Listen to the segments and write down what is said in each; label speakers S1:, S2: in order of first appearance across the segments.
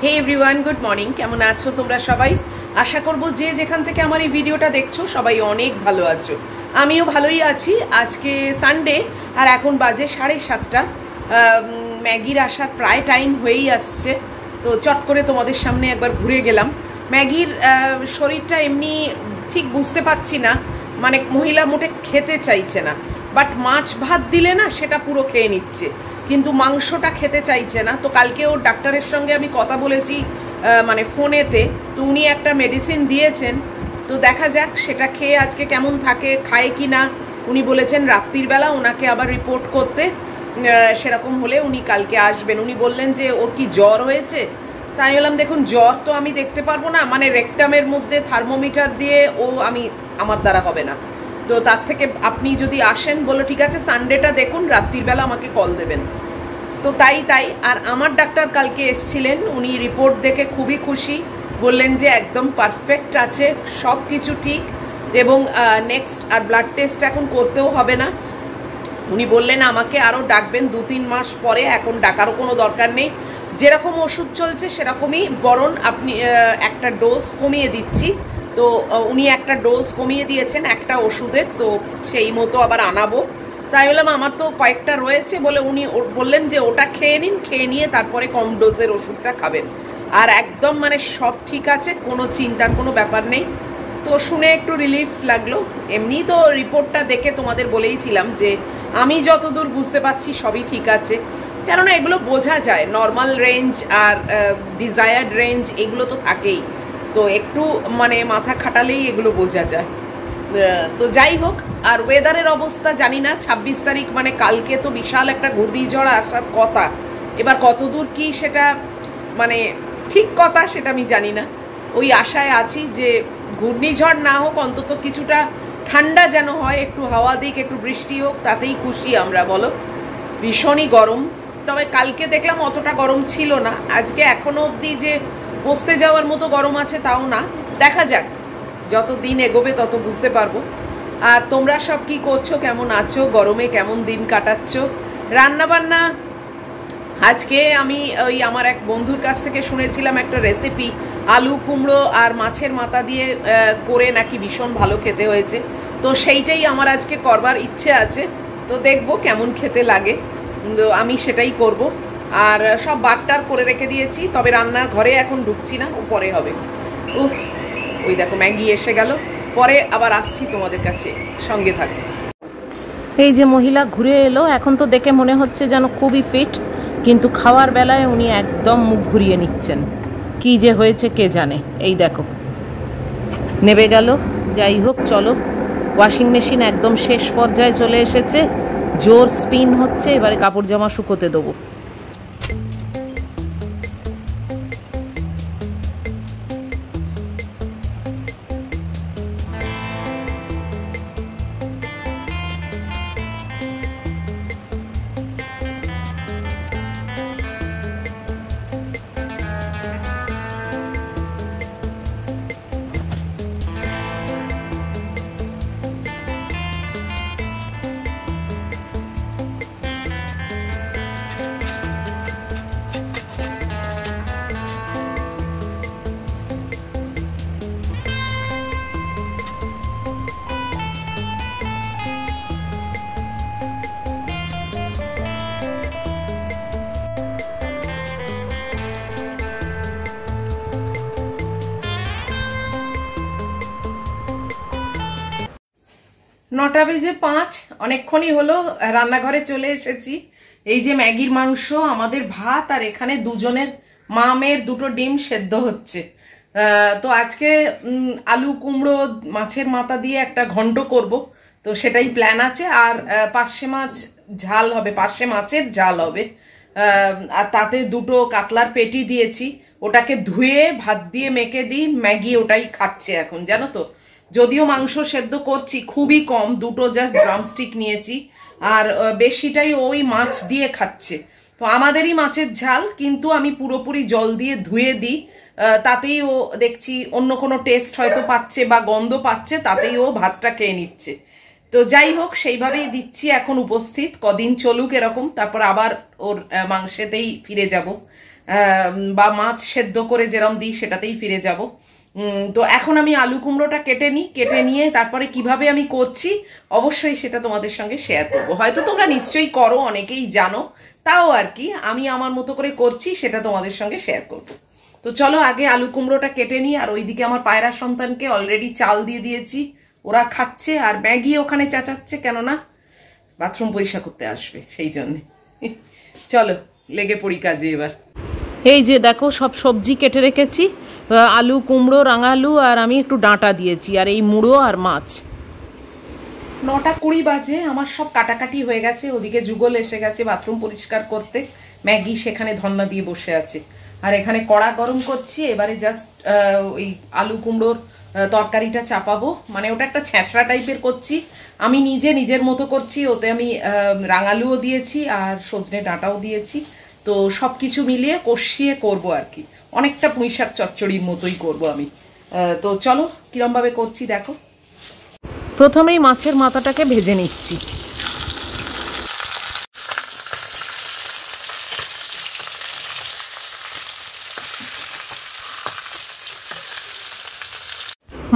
S1: হে everyone, good morning. কেমন আছো তোমরা সবাই? আশা করব যে যেখান থেকে আমার এই ভিডিওটা দেখছো সবাই অনেক ভালো আছো। আমিও ভালোই আছি। আজকে সানডে আর এখন বাজে 7:30। ম্যাগির আসার প্রায় টাইম হয়েই আসছে, তো চট করে তোমাদের সামনে একবার ঘুরে গেলাম। ম্যাগির শরীরটা এমনি ঠিক বুঝতে পারছি না, মানে মহিলা মোটে খেতে চাইছে না, বাট মাছ ভাত দিলে না সেটা পুরো খেয়ে নিচ্ছে, কিন্তু মাংসটা খেতে চাইছে না। তো কালকে ওর ডাক্তারের সঙ্গে আমি কথা বলেছি মানে ফোনেতে, তো উনি একটা মেডিসিন দিয়েছেন, তো দেখা যাক সেটা খেয়ে আজকে কেমন থাকে, খায় কি না। উনি বলেছেন রাত্রির বেলা ওনাকে আবার রিপোর্ট করতে, সেরকম হলে উনি কালকে আসবেন। উনি বললেন যে ওর কি জ্বর হয়েছে, তাই বললাম দেখুন জ্বর তো আমি দেখতে পারবো না, মানে রেকটামের মধ্যে থার্মোমিটার দিয়ে আমার দ্বারা হবে না, তো তার থেকে আপনি যদি আসেন, বলো ঠিক আছে সানডেটা দেখুন, রাত্রির বেলা আমাকে কল দেবেন। তো তাই আর আমার ডাক্তার কালকে এসছিলেন, উনি রিপোর্ট দেখে খুবই খুশি, বললেন যে একদম পারফেক্ট আছে, সব কিছু ঠিক, এবং নেক্সট আর ব্লাড টেস্ট এখন করতেও হবে না। উনি বললেন আমাকে আরও ডাকবেন 2-3 মাস পরে, এখন ডাকারও কোনো দরকার নেই, যেরকম ওষুধ চলছে সেরকমই, বরং আপনি একটা ডোজ কমিয়ে দিচ্ছি। তো উনি একটা ডোজ কমিয়ে দিয়েছেন একটা ওষুধের, তো সেই মতো আবার আনাবো। তাই বললাম আমার তো কয়েকটা রয়েছে, বলে উনি বললেন যে ওটা খেয়ে নিন, খেয়ে নিয়ে তারপরে কম ডোজের ওষুধটা খাবেন, আর একদম মানে সব ঠিক আছে, কোনো চিন্তার কোনো ব্যাপার নেই। তো শুনে একটু রিলিফ লাগলো। এমনি তো রিপোর্টটা দেখে তোমাদের বলেইছিলাম যে আমি যতদূর বুঝতে পারছি সবই ঠিক আছে, কেননা এগুলো বোঝা যায়, নর্মাল রেঞ্জ আর ডিজায়ার্ড রেঞ্জ এগুলো তো থাকেই, তো একটু মানে মাথা খাটালেই এগুলো বোঝা যায়। তো যাই হোক, আর ওয়েদারের অবস্থা জানি না, 26 তারিখ মানে কালকে তো বিশাল একটা ঘূর্ণিঝড় আসার কথা, এবার কতদূর কি সেটা মানে ঠিক কথা সেটা আমি জানি না। ওই আশায় আছি যে ঘূর্ণিঝড় না হোক, অন্তত কিছুটা ঠান্ডা যেন হয়, একটু হাওয়া দিক, একটু বৃষ্টি হোক, তাতেই খুশি আমরা, বলো। ভীষণই গরম, তবে কালকে দেখলাম অতটা গরম ছিল না, আজকে এখনো অবধি যে বসতে যাওয়ার মতো গরম আছে তাও না। দেখা যাক, যত দিন এগোবে তত বুঝতে পারবো। আর তোমরা সব কি করছো, কেমন আছো, গরমে কেমন দিন কাটাচ্ছ? রান্না বান্না আজকে আমি ওই আমার এক বন্ধুর কাছ থেকে শুনেছিলাম একটা রেসিপি, আলু কুমড়ো আর মাছের মাথা দিয়ে করে নাকি ভীষণ ভালো খেতে হয়েছে, তো সেইটাই আমার আজকে করবার ইচ্ছে আছে, তো দেখবো কেমন খেতে লাগে, তো আমি সেটাই করব। আর সব বাটটার করে রেখে দিয়েছি, তবে রান্নার ঘরে এখন ঢুকছি না, ও পরে হবে। উফ, ওই দেখো ম্যাগি এসে গেল, পরে আবার আসছি তোমাদের কাছে, সঙ্গে থাকো। এই যে মহিলা ঘুরে এলো, এখন তো দেখে মনে হচ্ছে যেন খুবই ফিট, কিন্তু খাওয়ার বেলায় উনি একদম মুখ ঘুরিয়ে নিচ্ছেন, কি যে হয়েছে কে জানে। এই দেখো নেবে গেল। যাই হোক চলো, ওয়াশিং মেশিন একদম শেষ পর্যায়ে চলে এসেছে, জোর স্পিন হচ্ছে, এবারে কাপড় জামা শুকোতে দেবো। নটা বেজে 5, অনেকক্ষণই হলো, রান্নাঘরে চলে এসেছি। এই যে ম্যাগির মাংস, আমাদের ভাত, আর এখানে দুজনের মা মেয়ের দুটো ডিম সেদ্ধ হচ্ছে। তো আজকে আলু কুমড়ো মাছের মাথা দিয়ে একটা ঘন্ট করব, তো সেটাই প্ল্যান আছে। আর পার্শে মাছ ঝাল হবে, পার্শে মাছের ঝাল হবে, আর তাতে দুটো কাতলার পেটি দিয়েছি, ওটাকে ধুয়ে ভাত দিয়ে মেখে দিই, ম্যাগি ওটাই খাচ্ছে এখন, জানো তো। যদিও মাংস সেদ্ধ করছি খুবই কম, দুটো জাস্ট ড্রামস্টিক নিয়েছি, আর বেশিটাই ওই মাছ দিয়ে খাচ্ছে। তো আমাদেরই মাছের ঝাল, কিন্তু আমি পুরোপুরি জল দিয়ে ধুয়ে দিই, তাতেই ও দেখছি অন্য কোনো টেস্ট হয়তো পাচ্ছে বা গন্ধ পাচ্ছে, তাতেই ও ভাতটা খেয়ে নিচ্ছে। তো যাই হোক সেইভাবেই দিচ্ছি এখন উপস্থিত, কদিন চলুক এরকম, তারপর আবার ওর মাংসেতেই ফিরে যাব। বা মাছ সেদ্ধ করে যেরকম দিই সেটাতেই ফিরে যাব। তো এখন আমি আলু কুমড়োটা কেটে নিই, কেটে নিয়ে তারপরে কিভাবে আমি করছি অবশ্যই সেটা তোমাদের সঙ্গে শেয়ার করবো। হয়তো তোমরা নিশ্চয়ই করো, অনেকেই জানো, তাও আর কি আমি আমার মতো করে করছি সেটা তোমাদের সঙ্গে শেয়ার করবো। তো চলো আগে আলু কুমড়োটা কেটে নিই। আর ওইদিকে আমার পায়রা সন্তানকে অলরেডি চাল দিয়ে দিয়েছি, ওরা খাচ্ছে। আর ম্যাগি ওখানে চেঁচাচ্ছে, কেননা বাথরুম পরিষ্কার করতে আসবে সেই জন্যে। চলো লেগে পড়ি কাজে এবার। এই যে দেখো সব সবজি কেটে রেখেছি, আলু কুমড়ো রাঙালু, আর আমি একটু ডাঁটা দিয়েছি, আর এই মুড়ো আর মাছ। 9:20 বাজে, আমার সব কাটাকাটি হয়ে গেছে। ওদিকে যুগল এসে গেছে বাথরুম পরিষ্কার করতে, ম্যাগি সেখানে ধন্না দিয়ে বসে আছে, আর এখানে কড়া গরম করছি। এবারে জাস্ট ওই আলু কুমড়োর তরকারিটা চাপাবো, মানে ওটা একটা ছ্যাঁচড়া টাইপের করছি, আমি নিজের মতো করছি। ওতে আমি রাঙালুও দিয়েছি আর সজনে ডাঁটাও দিয়েছি। তো সব কিছু মিলিয়ে কষিয়ে করবো আর কি, অনেকটা পুঁইশাক চচ্চড়ির মতোই করব আমি। তো চলো কিরমভাবে করছি দেখো। প্রথমেই মাছের মাথাটাকে ভেজে নিচ্ছি।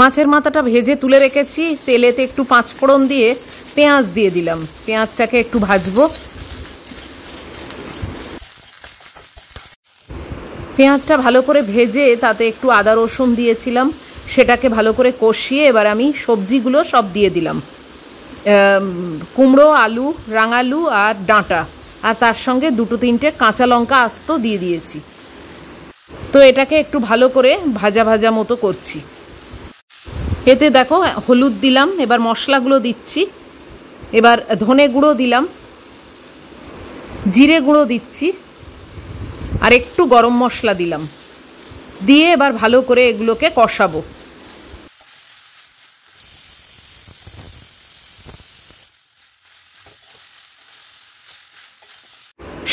S1: মাছের মাথাটা ভেজে তুলে রেখেছি, তেলেতে একটু 5 ফোড়ন দিয়ে পেঁয়াজ দিয়ে দিলাম। পেঁয়াজটাকে একটু ভাজবো। পেঁয়াজটা ভালো করে ভেজে তাতে একটু আদা রসুন দিয়েছিলাম, সেটাকে ভালো করে কষিয়ে এবার আমি সবজিগুলো সব দিয়ে দিলাম, কুমড়ো, আলু, রাঙালু আর ডাঁটা, আর তার সঙ্গে 2-3টে কাঁচা লঙ্কা আস্ত দিয়ে দিয়েছি। তো এটাকে একটু ভালো করে ভাজা ভাজা মতো করছি। এতে দেখো হলুদ দিলাম, এবার মশলাগুলো দিচ্ছি। এবার ধনে গুঁড়ো দিলাম, জিরে গুঁড়ো দিচ্ছি, আর একটু গরম মশলা দিলাম, দিয়ে এবার ভালো করে এগুলোকে কষাবো।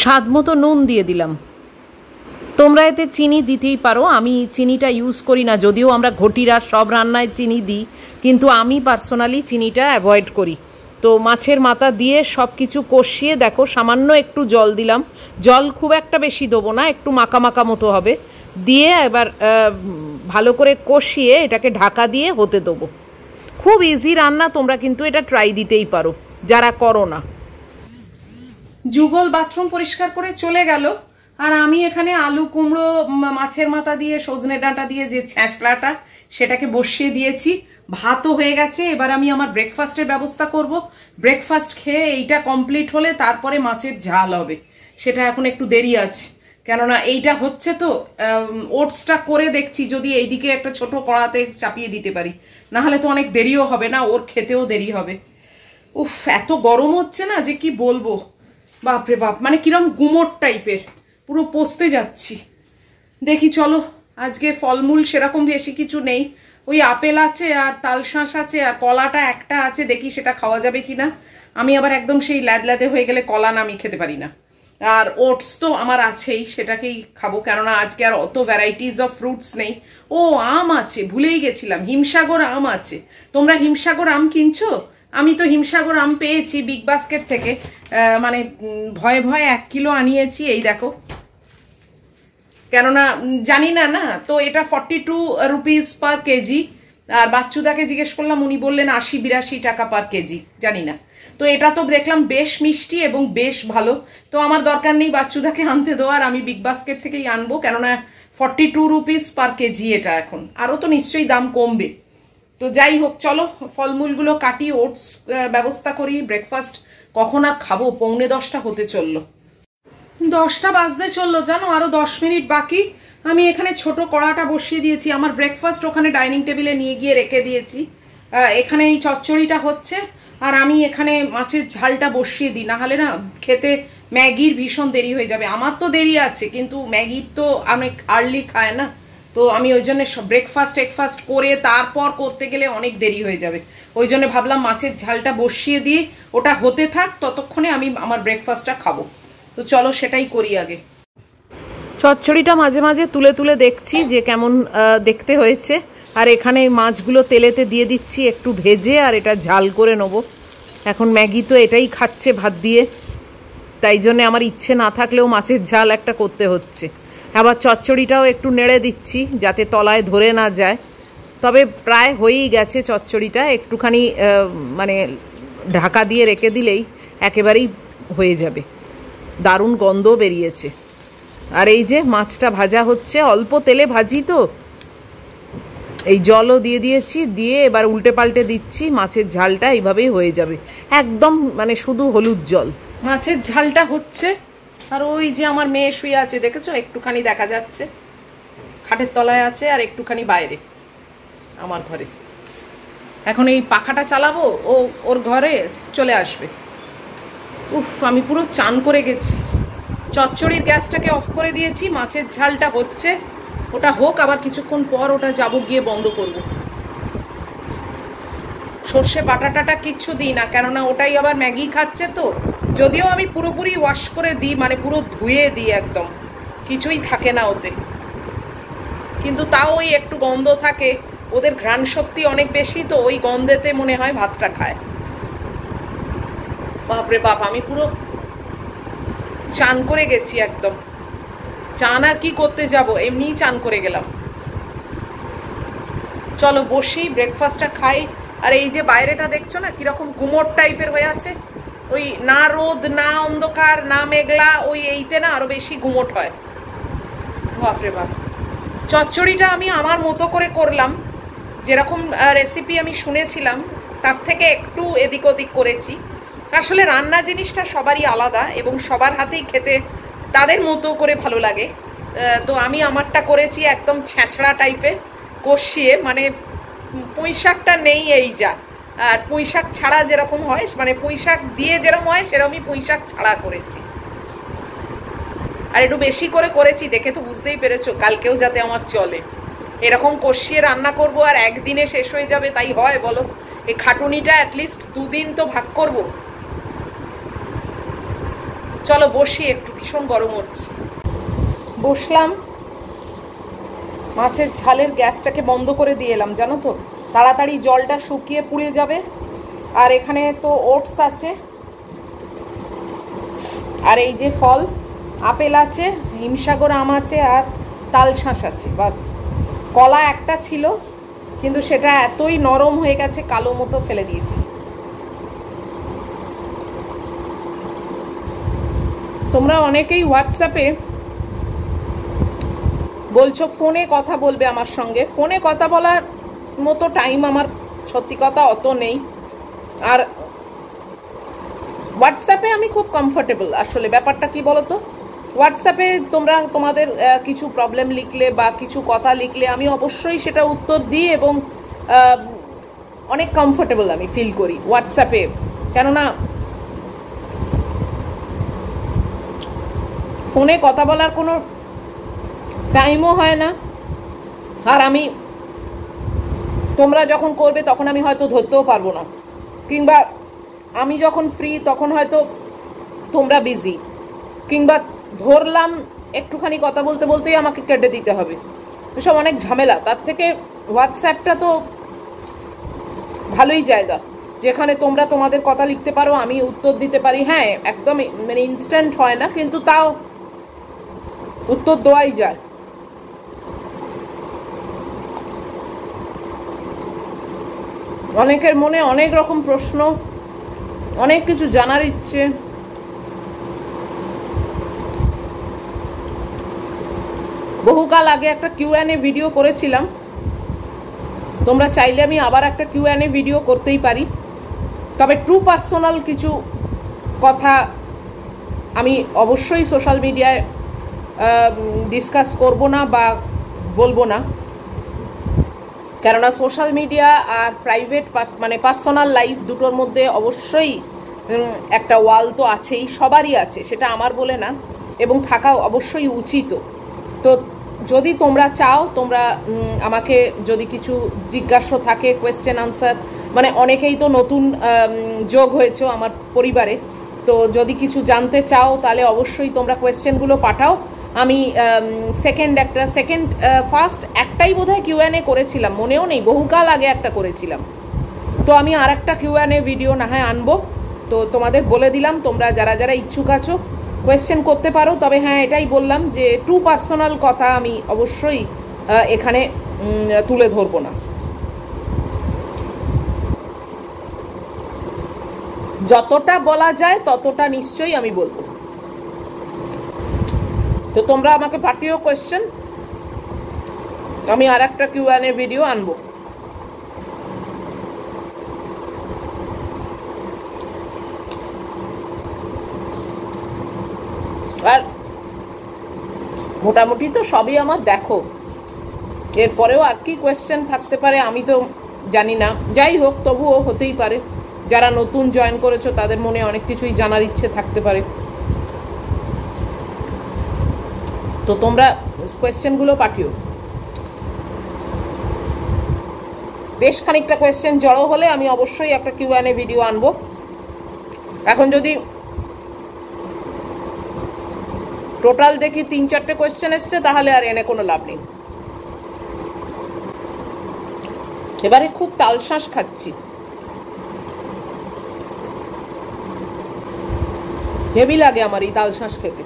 S1: স্বাদ মতো নুন দিয়ে দিলাম। তোমরা এতে চিনি দিতেই পারো, আমি চিনিটা ইউজ করি না, যদিও আমরা ঘটিরা সব রান্নায় চিনি দিই, কিন্তু আমি পার্সোনালি চিনিটা অ্যাভয়েড করি। তো মাছের মাথা দিয়ে সব কিছু কষিয়ে দেখো সামান্য একটু জল দিলাম, জল খুব একটা বেশি দেবো না, একটু মাখা মাখা মতো হবে, দিয়ে এবার ভালো করে কষিয়ে এটাকে ঢাকা দিয়ে হতে দেবো। খুব ইজি রান্না, তোমরা কিন্তু এটা ট্রাই দিতেই পারো যারা করো না। যুগল বাথরুম পরিষ্কার করে চলে গেল, আর আমি এখানে আলু কুমড়ো মাছের মাথা দিয়ে সজনে ডাঁটা দিয়ে যে ছ্যাঁচড়াটা সেটাকে বসিয়ে দিয়েছি। ভাতও হয়ে গেছে, এবার আমি আমার ব্রেকফাস্টের ব্যবস্থা করব। ব্রেকফাস্ট খেয়ে এইটা কমপ্লিট হলে তারপরে মাছের ঝাল হবে, সেটা এখন একটু দেরি আছে, কেননা এইটা হচ্ছে তো। ওটসটা করে দেখছি যদি এইদিকে একটা ছোট কড়াতে চাপিয়ে দিতে পারি, না হলে তো অনেক দেরিও হবে না, ওর খেতেও দেরি হবে। উফ, এত গরম হচ্ছে না যে কি বলবো, বাপরে বাপ, মানে কিরম গুমোট টাইপের, পুরো পচতে যাচ্ছি। দেখি চলো, আজকে ফলমূল সেরকম বেশি কিছু নেই, ওই আপেল আছে আর তালশাঁস আছে আর কলাটা একটা আছে, দেখি সেটা খাওয়া যাবে কিনা। আমি আবার একদম সেই ল্যাদে হয়ে গেলে কলা না আমি খেতে পারি না। আর ওটস তো আমার আছেই, সেটাকেই খাবো, কেননা আজকে আর অত ভ্যারাইটিস অফ ফ্রুটস নেই। ও আম আছে, ভুলেই গেছিলাম, হিমসাগর আম আছে। তোমরা হিমসাগর আম কিনছো? আমি তো হিমসাগর আম পেয়েছি বিগ বাস্কেট থেকে, মানে ভয়ে ভয়ে 1 কিলো আনিয়েছি। এই দেখো, কেননা জানি না না তো, এটা 42 রুপিস পার কেজি। আর বাচ্চুদাকে জিজ্ঞেস করলাম, উনি বললেন 80-82 টাকা পার কেজি, জানি না। তো এটা তো দেখলাম বেশ মিষ্টি এবং বেশ ভালো, তো আমার দরকার নেই বাচ্চুদাকে আনতে দেওয়ার, আমি বিগ বাস্কেট থেকেই আনবো, কেননা 42 রুপিস পার কেজি এটা। এখন আরও তো নিশ্চয়ই দাম কমবে। তো যাই হোক, চলো ফলমূলগুলো কাটি, ওটস ব্যবস্থা করি। ব্রেকফাস্ট কখন আর খাবো, 9:45 হতে চললো, 10টা বাজতে চললো জানো, আরো 10 মিনিট বাকি। আমি এখানে ছোট কড়াটা বসিয়ে দিয়েছি, আমার ব্রেকফাস্ট ওখানে ডাইনিং টেবিলে নিয়ে গিয়ে রেখে দিয়েছি। এখানে এই চচ্চড়িটা হচ্ছে, আর আমি এখানে মাছের ঝালটা বসিয়ে দিই, না হলে না খেতে ম্যাগির ভীষণ দেরি হয়ে যাবে। আমার তো দেরি আছে, কিন্তু ম্যাগির তো অনেক আর্লি খায় না, তো আমি ওই জন্য ব্রেকফাস্ট করে তারপর করতে গেলে অনেক দেরি হয়ে যাবে। ওই জন্য ভাবলাম মাছের ঝালটা বসিয়ে দিয়ে ওটা হতে থাক, ততক্ষণে আমি আমার ব্রেকফাস্টটা খাবো। তো চলো সেটাই করি আগে। চচ্চড়িটা মাঝে মাঝে তুলে তুলে দেখছি যে কেমন দেখতে হয়েছে, আর এখানে মাছগুলো তেলেতে দিয়ে দিচ্ছি একটু ভেজে, আর এটা ঝাল করে নেব। এখন ম্যাগি তো এটাই খাচ্ছে ভাত দিয়ে, তাই জন্য আমার ইচ্ছে না থাকলেও মাছের ঝাল একটা করতে হচ্ছে। আবার চচ্চড়িটাও একটু নেড়ে দিচ্ছি যাতে তলায় ধরে না যায়। তবে প্রায় হয়েই গেছে চচ্চড়িটা, একটুখানি মানে ঢাকা দিয়ে রেখে দিলেই একেবারেই হয়ে যাবে। দারুণ গন্ধ বেরিয়েছে। আর এই যে মাছটা ভাজা হচ্ছে, অল্প তেলে ভাজি তো, এই জলও দিয়ে দিয়েছি, দিয়ে এবার উল্টে পাল্টে দিচ্ছি। মাছের ঝালটা এইভাবেই হয়ে যাবে, একদম মানে শুধু হলুদ জল। মাছের ঝালটা হচ্ছে, আর ওই যে আমার মেয়ে শুয়ে আছে দেখেছো, একটুখানি দেখা যাচ্ছে, খাটের তলায় আছে আর একটুখানি বাইরে আমার ঘরে। এখন এই পাখাটা চালাবো, ও ওর ঘরে চলে আসবে। উফ, আমি পুরো চান করে গেছি। চচ্চড়ির গ্যাসটাকে অফ করে দিয়েছি, মাছের ঝালটা হচ্ছে, ওটা হোক, আবার কিছুক্ষণ পর ওটা যাব গিয়ে বন্ধ করব। সর্ষে বাটাটাটা কিচ্ছু দিই না, কেননা ওটাই আবার ম্যাগি খাচ্ছে তো। যদিও আমি পুরোপুরি ওয়াশ করে দিই, মানে পুরো ধুয়ে দিই, একদম কিছুই থাকে না ওতে, কিন্তু তাও ওই একটু গন্ধ থাকে। ওদের ঘ্রাণ শক্তি অনেক বেশি তো, ওই গন্ধেতে মনে হয় ভাতটা খায়। বাপরে বাপ, আমি পুরো চান করে গেছি একদম। চান আর কি করতে যাব, এমনিই চান করে গেলাম। চলো বসি, ব্রেকফাস্টটা খাই। আর এই যে বাইরেটা দেখছো না কিরকম গুমোট টাইপের হয়ে আছে, ওই না রোদ না অন্ধকার না মেঘলা, ওই এইতে না আরো বেশি গুমোট হয়। বাপরে বাপ। চচ্চড়িটা আমি আমার মতো করে করলাম, যেরকম রেসিপি আমি শুনেছিলাম তার থেকে একটু এদিক ওদিক করেছি। আসলে রান্না জিনিসটা সবারই আলাদা এবং সবার হাতেই খেতে তাদের মতো করে ভালো লাগে। তো আমি আমারটা করেছি একদম ছ্যাঁচড়া টাইপের কষিয়ে, মানে পুঁইশাকটা নেই এই যা, আর পুঁইশাক ছাড়া যেরকম হয়, মানে পুঁইশাক দিয়ে যেরকম হয় সেরকমই পুঁইশাক ছাড়া করেছি। আর একটু বেশি করে করেছি, দেখে তো বুঝতেই পেরেছো, কালকেও যাতে আমার চলে। এরকম কষিয়ে রান্না করব আর একদিনে শেষ হয়ে যাবে, তাই হয় বলো? এই খাটুনিটা অ্যাটলিস্ট 2 দিন তো ভাগ করব। চলো বসি একটু, ভীষণ গরম হচ্ছে। বসলাম, মাছের ঝালের গ্যাসটাকে বন্ধ করে দিয়ে এলাম, জানো তো, তাড়াতাড়ি জলটা শুকিয়ে পুড়ে যাবে। আর এখানে তো ওটস আছে, আর এই যে ফল, আপেল আছে, হিমসাগর আম আছে, আর তালশাঁস আছে, বাস। কলা একটা ছিল, কিন্তু সেটা এতই নরম হয়ে গেছে, কালো মতো ফেলে দিয়েছি। তোমরা অনেকেই হোয়াটসঅ্যাপে বলছো ফোনে কথা বলবে আমার সঙ্গে। ফোনে কথা বলার মতো টাইম আমার সত্যি কথা অত নেই। আর হোয়াটসঅ্যাপে আমি খুব কমফোর্টেবল। আসলে ব্যাপারটা কি বলো তো, হোয়াটসঅ্যাপে তোমরা তোমাদের কিছু প্রবলেম লিখলে বা কিছু কথা লিখলে আমি অবশ্যই সেটা উত্তর দিই, এবং অনেক কমফোর্টেবল আমি ফিল করি হোয়াটসঅ্যাপে। কেননা ফোনে কথা বলার কোনো টাইমও হয় না, আর আমি তোমরা যখন করবে তখন আমি হয়তো ধরতেও পারবো না, কিংবা আমি যখন ফ্রি তখন হয়তো তোমরা বিজি, কিংবা ধরলাম একটুখানি কথা বলতে বলতেই আমাকে কেটে দিতে হবে, এসব অনেক ঝামেলা। তার থেকে হোয়াটসঅ্যাপটা তো ভালোই জায়গা, যেখানে তোমরা তোমাদের কথা লিখতে পারো, আমি উত্তর দিতে পারি। হ্যাঁ, একদম মানে ইনস্ট্যান্ট হয় না, কিন্তু তাও উত্তর দেওয়াই যায়। অনেকের মনে অনেক রকম প্রশ্ন, অনেক কিছু জানার ইচ্ছে। বহুকাল আগে একটা কিউএনএ ভিডিও করেছিলাম, তোমরা চাইলে আমি আবার একটা কিউএনএ ভিডিও করতেই পারি। তবে ট্রু পার্সোনাল কিছু কথা আমি অবশ্যই সোশ্যাল মিডিয়ায় ডিসকাস করব না বা বলবো না, কেননা সোশ্যাল মিডিয়া আর প্রাইভেট মানে পার্সোনাল লাইফ দুটোর মধ্যে অবশ্যই একটা ওয়াল তো আছেই, সবারই আছে, সেটা আমার বলে না, এবং থাকা অবশ্যই উচিত। তো যদি তোমরা চাও, তোমরা আমাকে যদি কিছু জিজ্ঞাসা থাকে, কোয়েশ্চেন আনসার, মানে অনেকেই তো নতুন যোগ হয়েছে আমার পরিবারে, তো যদি কিছু জানতে চাও তাহলে অবশ্যই তোমরা কোয়েশ্চেনগুলো পাঠাও। আমি ফার্স্ট একটাই বোধহয় কিউএনএ করেছিলাম, মনেও নেই, বহুকাল আগে একটা করেছিলাম। তো আমি আর একটা কিউএনএ ভিডিও না হয় আনবো। তো তোমাদের বলে দিলাম, তোমরা যারা যারা ইচ্ছুক আছো কোয়েশ্চেন করতে পারো, তবে হ্যাঁ এটাই বললাম যে টু পার্সোনাল কথা আমি অবশ্যই এখানে তুলে ধরবো না। যতটা বলা যায় ততটা নিশ্চয়ই আমি বলবো। তো তোমরা আমাকে পাঠিও কোয়েশ্চেন, আমি আর একটা কিউএনএ ভিডিও আনবো। আর মোটামুটি তো সবই আমার দেখো, এরপরেও আর কি কোয়েশ্চেন থাকতে পারে আমি তো জানি না। যাই হোক, তবুও হতেই পারে যারা নতুন জয়েন করেছো তাদের মনে অনেক কিছুই জানার ইচ্ছে থাকতে পারে। তো তোমরা কোয়েশ্চেনগুলো পাঠিও। বেশ খানিকটা কোয়েশ্চেন জড়ো হলে আমি অবশ্যই একটা কিউএনএ ভিডিও আনবো। এখন যদি টোটাল দেখি 3-4টে কোয়েশ্চেন এসছে তাহলে আর এনে কোনো লাভ নেই। এবারে খুব তালশ্বাস খাচ্ছি, হেভি লাগে আমার এই তালশ্বাস খেতে।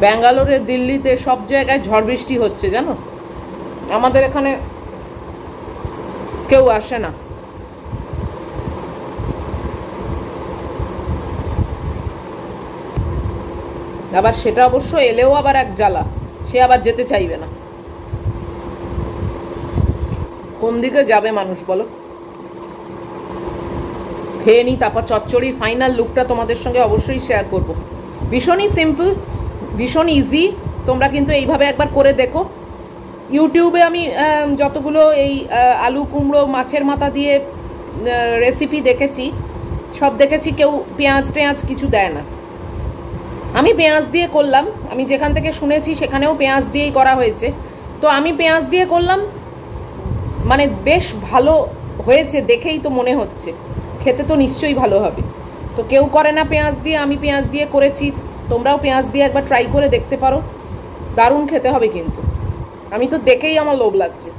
S1: ব্যাঙ্গালোরে, দিল্লিতে সব জায়গায় ঝড় বৃষ্টি হচ্ছে জানো, আমাদের এখানে কেউ আসে না। আবার সেটা অবশ্য এলেও আবার এক জ্বালা, সে আবার যেতে চাইবে না। কোন দিকে যাবে মানুষ বলো? খেয়ে নিই, তারপর চচ্চড়ি ফাইনাল লুকটা তোমাদের সঙ্গে অবশ্যই শেয়ার করব। ভীষণই সিম্পল, ভীষণ ইজি, তোমরা কিন্তু এইভাবে একবার করে দেখো। ইউটিউবে আমি যতগুলো এই আলু কুমড়ো মাছের মাথা দিয়ে রেসিপি দেখেছি, সব দেখেছি কেউ পেঁয়াজ টেঁয়াজ কিছু দেয় না। আমি পেঁয়াজ দিয়ে করলাম, আমি যেখান থেকে শুনেছি সেখানেও পেঁয়াজ দিয়েই করা হয়েছে। তো আমি পেঁয়াজ দিয়ে করলাম, মানে বেশ ভালো হয়েছে দেখেই তো মনে হচ্ছে, খেতে তো নিশ্চয়ই ভালো হবে। তো কেউ করে না পেঁয়াজ দিয়ে, আমি পেঁয়াজ দিয়ে করেছি। তোমরাও পেঁয়াজ দিয়ে একবার ট্রাই করে দেখতে পারো, দারুণ খেতে হবে কিন্তু। আমি তো দেখেই আমার লোভ লাগছে।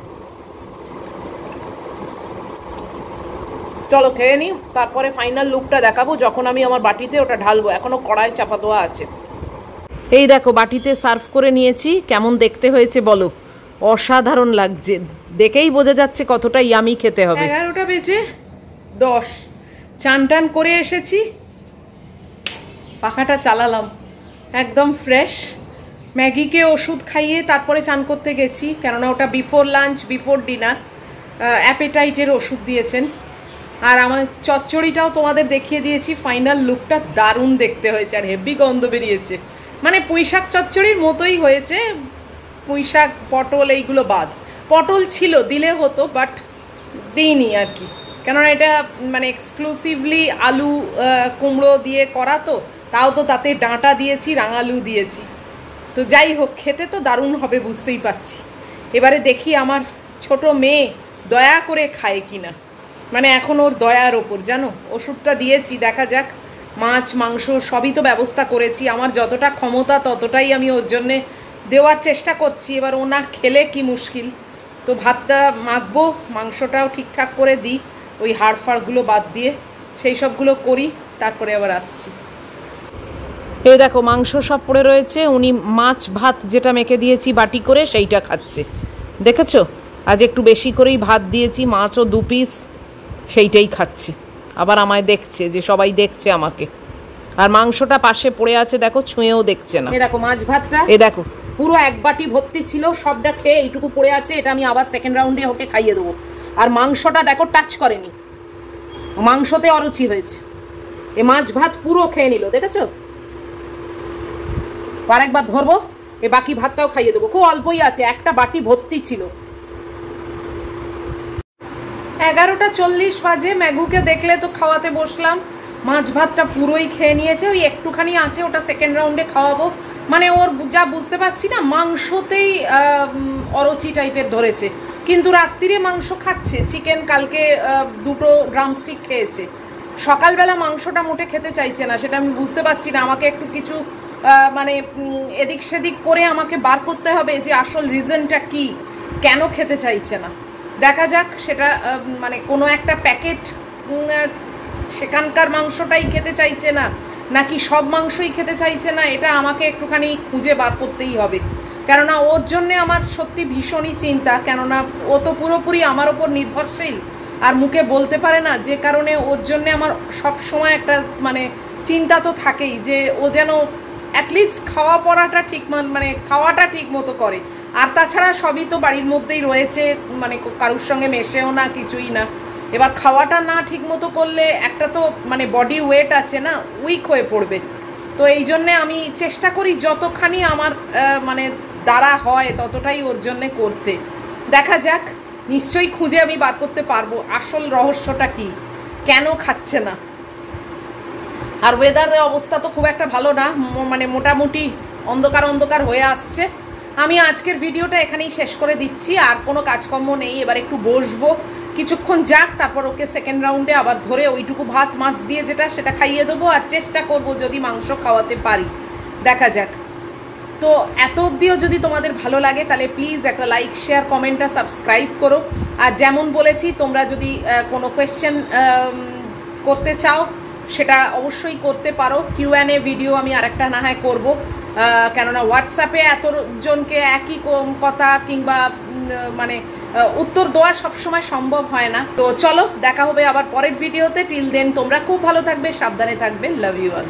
S1: চলো খেয়ে নিই, তারপরে ফাইনাল লুকটা দেখাবো যখন আমি আমার বাটিতে ওটা ঢালবো। এখনো কড়াই চাপা দেওয়া আছে। এই দেখো বাটিতে সার্ভ করে নিয়েছি, কেমন দেখতে হয়েছে বলো? অসাধারণ লাগছে, দেখেই বোঝা যাচ্ছে কতটা ইয়ামি খেতে হবে। 11টা বেজে 10, চান টান করে এসেছি, পাখাটা চালালাম, একদম ফ্রেশ। ম্যাগিকে ওষুধ খাইয়ে তারপরে চান করতে গেছি, কেননা ওটা বিফোর লাঞ্চ বিফোর ডিনার অ্যাপেটাইটের ওষুধ দিয়েছেন। আর আমার চচ্চড়িটাও তোমাদের দেখিয়ে দিয়েছি, ফাইনাল লুকটা দারুণ দেখতে হয়েছে, আর হেভি গন্ধ বেরিয়েছে। মানে পুঁইশাক চচ্চড়ির মতোই হয়েছে, পুঁইশাক পটল এইগুলো বাদ। পটল ছিল, দিলে হতো, বাট দিইনি আর কি, কেননা এটা মানে এক্সক্লুসিভলি আলু কুমড়ো দিয়ে করা, তো তাও তো তাতে ডাঁটা দিয়েছি, রাঙালু দিয়েছি। তো যাই হোক, খেতে তো দারুণ হবে বুঝতেই পারছি। এবারে দেখি আমার ছোট মেয়ে দয়া করে খায় কিনা, মানে এখন ওর দয়ার ওপর জানো। ওষুধটা দিয়েছি, দেখা যাক। মাছ মাংস সবই তো ব্যবস্থা করেছি, আমার যতটা ক্ষমতা ততটাই আমি ওর জন্যে দেওয়ার চেষ্টা করছি। এবার ও না খেলে কি মুশকিল। তো ভাতটা মাখবো, মাংসটাও ঠিকঠাক করে দিই, ওই হাড় ফাড়গুলো বাদ দিয়ে সেই সবগুলো করি, তারপরে আবার আসছি। এই দেখো মাংস সব পড়ে রয়েছে, উনি মাছ ভাত যেটা মেখে দিয়েছি বাটি করে সেইটা খাচ্ছে, দেখেছো? আজ একটু বেশি করেই ভাত দিয়েছি, মাছও 2 পিস, সেইটাই খাচ্ছি। আবার আমায় দেখছে যে সবাই দেখছে আমাকে। আর মাংসটা পাশে পড়ে আছে দেখো, ছুঁয়েও দেখছে না। এই দেখো মাছ ভাতটা, এই দেখো পুরো 1 বাটি ভর্তি ছিল, সবটা খেয়ে এইটুকু পড়ে আছে, এটা আমি আবার সেকেন্ড রাউন্ডে ওকে খাইয়ে দেবো। আর মাংসটা দেখো টাচ করেনি, মাংসতে অরুচি হয়েছে। এই মাছ ভাত পুরো খেয়ে নিল, দেখেছো? আর একবার ধরবো, এ বাকি ভাতটাও খাইয়ে দেবো, খুব অল্পই আছে, একটা বাটি ভর্তি ছিল। 11টা 40 বাজে, ম্যাগুকে দেখলে তো খাওয়াতে বসলাম, মাছ ভাতটা পুরোই খেয়ে নিয়েছে, ওই একটুখানি আছে, ওটা সেকেন্ড রাউন্ডে খাওয়াবো। মানে ওর যা বুঝতে পারছি না, মাংসতেই অরুচি টাইপের ধরেছে, কিন্তু রাত্রিরে মাংস খাচ্ছে, চিকেন কালকে 2টো ড্রামস্টিক খেয়েছে। সকালবেলা মাংসটা মোটে খেতে চাইছে না, সেটা আমি বুঝতে পারছি না। আমাকে একটু কিছু মানে এদিক সেদিক করে আমাকে বার করতে হবে যে আসল রিজনটা কি, কেন খেতে চাইছে না। দেখা যাক সেটা, মানে কোনো একটা প্যাকেট সেখানকার মাংসটাই খেতে চাইছে না, নাকি সব মাংসই খেতে চাইছে না, এটা আমাকে একটুখানি খুঁজে বার করতেই হবে। কেননা ওর জন্যে আমার সত্যি ভীষণই চিন্তা, কেননা ও তো পুরোপুরি আমার ওপর নির্ভরশীল আর মুখে বলতে পারে না, যে কারণে ওর জন্যে আমার সব সময় একটা মানে চিন্তা তো থাকেই যে ও যেন অ্যাটলিস্ট খাওয়া পড়াটা ঠিক মানে খাওয়াটা ঠিক মতো করে। আর তাছাড়া সবই তো বাড়ির মধ্যেই রয়েছে, মানে কারোর সঙ্গে মেশেও না, কিছুই না। এবার খাওয়াটা না ঠিক মতো করলে একটা তো মানে বডি ওয়েট আছে না, উইক হয়ে পড়বে। তো এই জন্যে আমি চেষ্টা করি যতখানি আমার মানে দ্বারা হয় ততটাই ওর জন্যে করতে। দেখা যাক, নিশ্চয়ই খুঁজে আমি বার করতে পারবো আসল রহস্যটা কি, কেন খাচ্ছে না। আর ওয়েদারের অবস্থা তো খুব একটা ভালো না, মানে মোটামুটি অন্ধকার অন্ধকার হয়ে আসছে। আমি আজকের ভিডিওটা এখানেই শেষ করে দিচ্ছি, আর কোনো কাজকর্ম নেই। এবার একটু বসবো, কিছুক্ষণ যাক, তারপর ওকে সেকেন্ড রাউন্ডে আবার ধরে ওইটুকু ভাত মাছ দিয়ে যেটা সেটা খাইয়ে দেবো, আর চেষ্টা করব যদি মাংস খাওয়াতে পারি, দেখা যাক। তো এত অবধিও যদি তোমাদের ভালো লাগে তাহলে প্লিজ একটা লাইক, শেয়ার, কমেন্টটা সাবস্ক্রাইব করো। আর যেমন বলেছি, তোমরা যদি কোনো কোয়েশ্চেন করতে চাও সেটা অবশ্যই করতে পারো। Q&A ভিডিও আমি আরেকটা না হয় করবো, কেননা হোয়াটসঅ্যাপে এতজনকে একই কথা কিংবা মানে উত্তর দেওয়া সবসময় সম্ভব হয় না। তো চলো, দেখা হবে আবার পরের ভিডিওতে। টিল দেন তোমরা খুব ভালো থাকবে, সাবধানে থাকবে। Love you all.